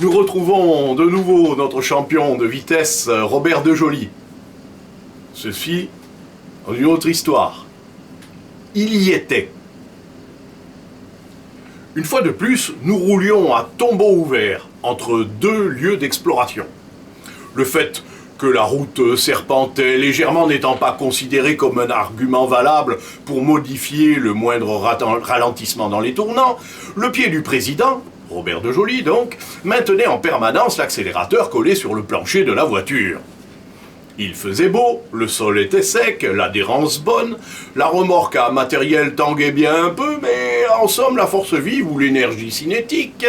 Nous retrouvons de nouveau notre champion de vitesse, Robert Dejoly. Ceci en une autre histoire. Il y était. Une fois de plus, nous roulions à tombeau ouvert entre deux lieux d'exploration. Le fait que la route serpentait légèrement n'étant pas considéré comme un argument valable pour modifier le moindre ralentissement dans les tournants, le pied du président, Robert Dejoly donc, maintenait en permanence l'accélérateur collé sur le plancher de la voiture. Il faisait beau, le sol était sec, l'adhérence bonne, la remorque à matériel tanguait bien un peu, mais en somme la force vive ou l'énergie cinétique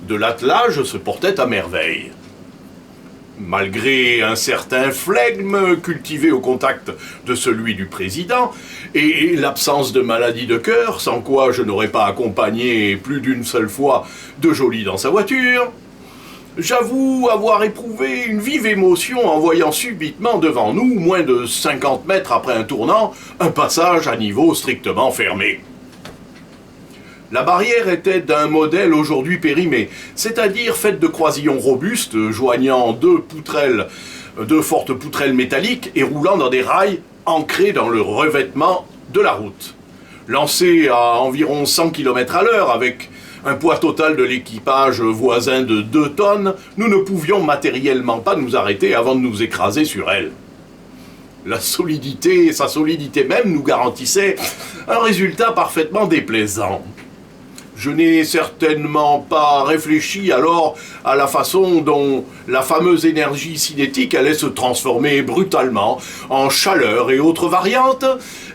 de l'attelage se portait à merveille. Malgré un certain flegme cultivé au contact de celui du président et l'absence de maladie de cœur, sans quoi je n'aurais pas accompagné plus d'une seule fois Dejoly dans sa voiture, j'avoue avoir éprouvé une vive émotion en voyant subitement devant nous, moins de 50 mètres après un tournant, un passage à niveau strictement fermé. La barrière était d'un modèle aujourd'hui périmé, c'est-à-dire faite de croisillons robustes joignant deux fortes poutrelles métalliques et roulant dans des rails ancrés dans le revêtement de la route. Lancé à environ 100 km/h avec un poids total de l'équipage voisin de 2 tonnes, nous ne pouvions matériellement pas nous arrêter avant de nous écraser sur elle. Sa solidité même nous garantissait un résultat parfaitement déplaisant. Je n'ai certainement pas réfléchi alors à la façon dont la fameuse énergie cinétique allait se transformer brutalement en chaleur et autres variantes,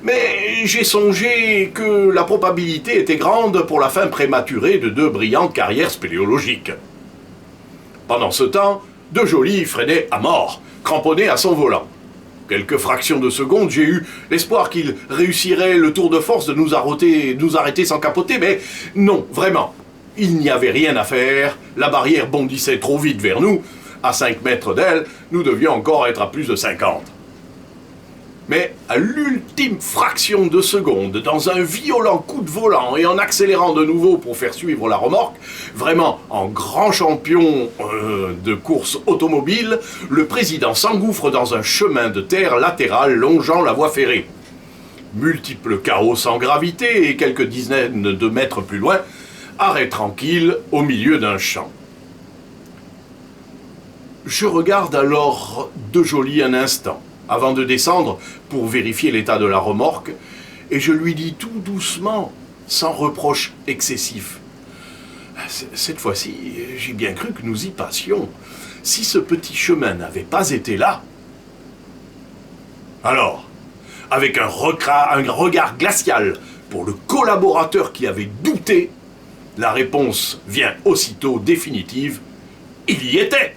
mais j'ai songé que la probabilité était grande pour la fin prématurée de 2 brillantes carrières spéléologiques. Pendant ce temps, Dejoly freinait à mort, cramponné à son volant. Quelques fractions de secondes, j'ai eu l'espoir qu'il réussirait le tour de force de nous arrêter sans capoter, mais non, vraiment. Il n'y avait rien à faire, la barrière bondissait trop vite vers nous. À 5 mètres d'elle, nous devions encore être à plus de 50. Mais à l'ultime fraction de seconde, dans un violent coup de volant et en accélérant de nouveau pour faire suivre la remorque, vraiment en grand champion de course automobile, le président s'engouffre dans un chemin de terre latéral longeant la voie ferrée. Multiples chaos sans gravité et quelques dizaines de mètres plus loin, arrêt tranquille au milieu d'un champ. Je regarde alors Dejoly un instant, avant de descendre pour vérifier l'état de la remorque, et je lui dis tout doucement, sans reproche excessif. Cette fois-ci, j'ai bien cru que nous y passions. Si ce petit chemin n'avait pas été là... Alors, avec un regard glacial pour le collaborateur qui avait douté, la réponse vient aussitôt définitive. Il y était!